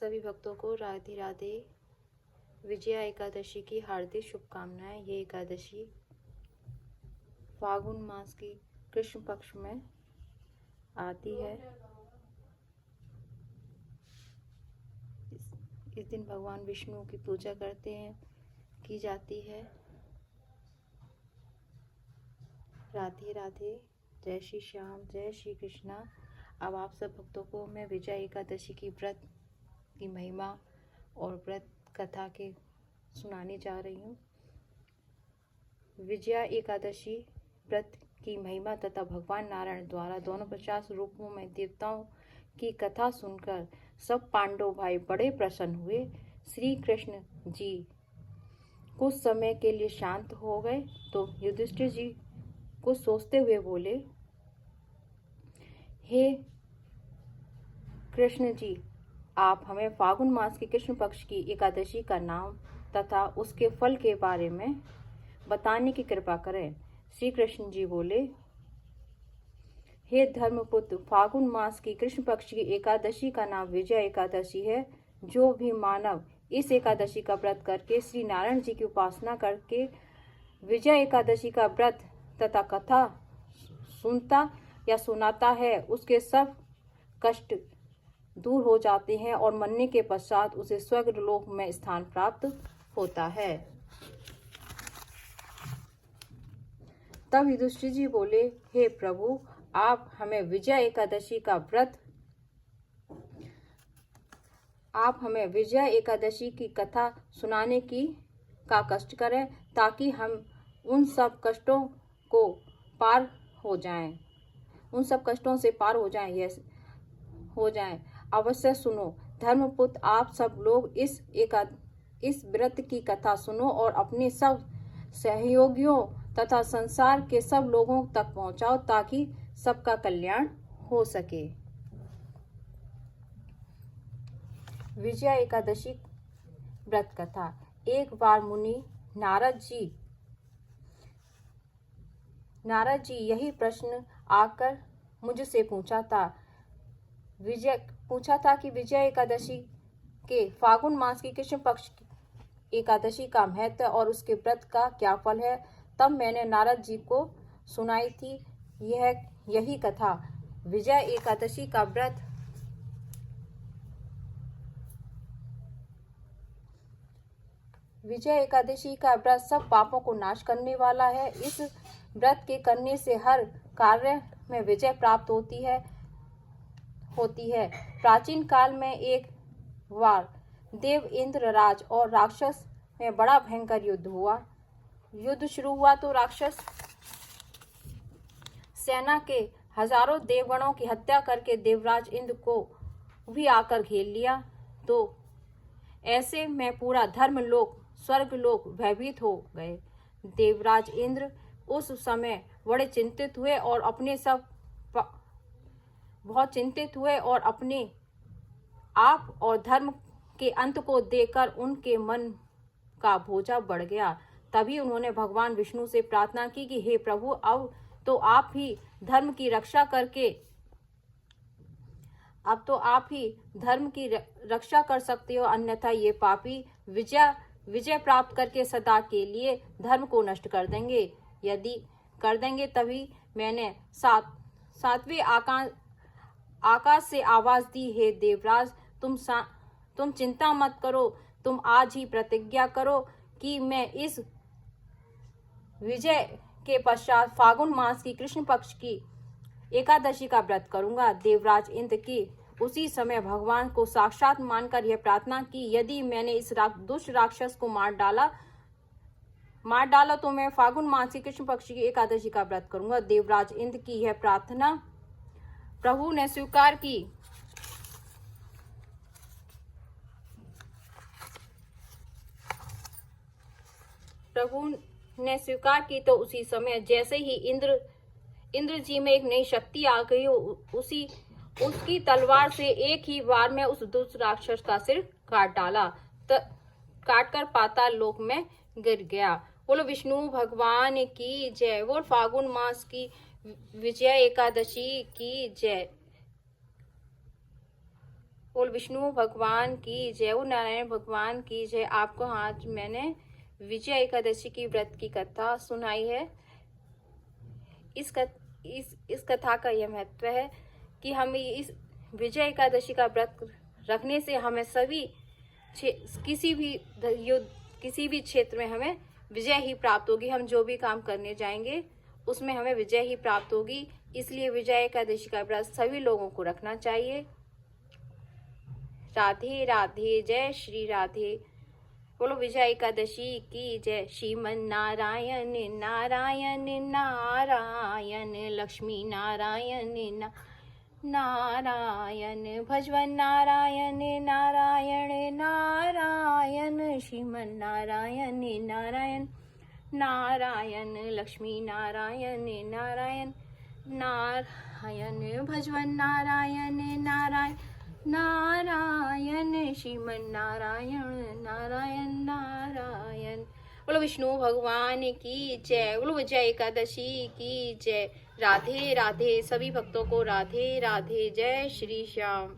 सभी भक्तों को राधे राधे। विजया एकादशी की हार्दिक शुभकामनाएं। ये एकादशी फागुन मास की कृष्ण पक्ष में आती है। इस दिन भगवान विष्णु की पूजा की जाती है। राधे राधे। जय श्री श्याम, जय श्री कृष्णा। अब आप सब भक्तों को मैं विजया एकादशी की व्रत की महिमा और व्रत कथा के सुनाने जा रही हूँ। विजया एकादशी व्रत की महिमा तथा भगवान नारायण द्वारा दोनों 50 रूपों में देवताओं की कथा सुनकर सब पांडव भाई बड़े प्रसन्न हुए। श्री कृष्ण जी कुछ समय के लिए शांत हो गए तो युधिष्ठिर जी कुछ सोचते हुए बोले, हे कृष्ण जी, आप हमें फागुन मास की कृष्ण पक्ष की एकादशी का नाम तथा उसके फल के बारे में बताने की कृपा करें। श्री कृष्ण जी बोले, हे धर्मपुत्र, फागुन मास की कृष्ण पक्ष की एकादशी का नाम विजया एकादशी है। जो भी मानव इस एकादशी का व्रत करके श्री नारायण जी की उपासना करके विजया एकादशी का व्रत तथा कथा सुनता या सुनाता है, उसके सब कष्ट दूर हो जाते हैं और मरने के पश्चात उसे स्वर्ग लोक में स्थान प्राप्त होता है। तब युधिष्ठिर जी बोले, हे प्रभु, आप हमें विजया एकादशी की कथा सुनाने का कष्ट करें ताकि हम उन सब कष्टों से पार हो जाएं। अवश्य सुनो धर्मपुत्र, आप सब लोग इस व्रत की कथा सुनो और अपने सब सहयोगियों तथा संसार के सब लोगों तक पहुंचाओ ताकि सबका कल्याण हो सके। विजया एकादशी व्रत कथा। एक बार मुनि नारद जी यही प्रश्न आकर मुझसे पूछा था कि विजया एकादशी के फागुन मास की कृष्ण पक्ष की एकादशी का महत्व और उसके व्रत का क्या फल है। तब मैंने नारद जी को सुनाई थी यही कथा। विजया एकादशी का व्रत सब पापों को नाश करने वाला है। इस व्रत के करने से हर कार्य में विजय प्राप्त होती है। प्राचीन काल में एक बार देव इंद्र राज और राक्षस में बड़ा भयंकर युद्ध हुआ। युद्ध शुरू हुआ तो राक्षस सेना के हजारों देवगणों की हत्या करके देवराज इंद्र को भी आकर घेर लिया। तो ऐसे में पूरा धर्मलोक स्वर्गलोक भयभीत हो गए। देवराज इंद्र उस समय बड़े चिंतित हुए और अपने आप और धर्म के अंत को देखकर उनके मन का बोझा बढ़ गया। तभी उन्होंने भगवान विष्णु से प्रार्थना की कि हे प्रभु, अब तो आप ही धर्म की रक्षा कर सकते हो, अन्यथा ये पापी विजय प्राप्त करके सदा के लिए धर्म को नष्ट कर देंगे। यदि कर देंगे तभी मैंने सातवें आकाश से आवाज दी, हे देवराज, तुम चिंता मत करो। तुम आज ही प्रतिज्ञा करो कि मैं इस विजय के पश्चात फागुन मास की कृष्ण पक्ष की एकादशी का व्रत करूंगा। देवराज इंद्र की उसी समय भगवान को साक्षात मानकर यह प्रार्थना की, यदि मैंने इस दुष्ट राक्षस को मार डाला तो मैं फागुन मास की कृष्ण पक्ष की एकादशी का व्रत करूंगा। देवराज इंद्र की यह प्रार्थना प्रभु ने स्वीकार की तो उसी समय जैसे ही इंद्र जी में एक नई शक्ति आ गई, उसकी तलवार से एक ही बार में उस दुष्ट राक्षस का सिर काटकर पाताल लोक में गिर गया। बोलो विष्णु भगवान की जय। बोल फागुन मास की विजया एकादशी की जय। बोल विष्णु भगवान की जय, बोल नारायण भगवान की जय। आपको आज मैंने विजय एकादशी की व्रत की कथा सुनाई है। इस कथा का यह महत्व है कि हम इस विजय एकादशी का व्रत रखने से हमें सभी किसी भी युद्ध, किसी भी क्षेत्र में हमें विजय ही प्राप्त होगी। हम जो भी काम करने जाएंगे उसमें हमें विजय ही प्राप्त होगी। इसलिए विजय एकादशी का व्रत सभी लोगों को रखना चाहिए। राधे राधे, जय श्री राधे। बोलो विजय एकादशी की जय। श्रीमन नारायण नारायण नारायण, लक्ष्मी नारायण नारायण, भजवन नारायण नारायण नारायण, श्रीमन नारायण नारायण नारायण, लक्ष्मी नारायण नारायण नारायण, भजवन नारायण नारायण नारायण, श्रीमन नारायण नारायण नारायण। बोलो विष्णु भगवान की जय। बोलो विजय एकादशी की जय। राधे राधे, सभी भक्तों को राधे राधे, जय श्री श्याम।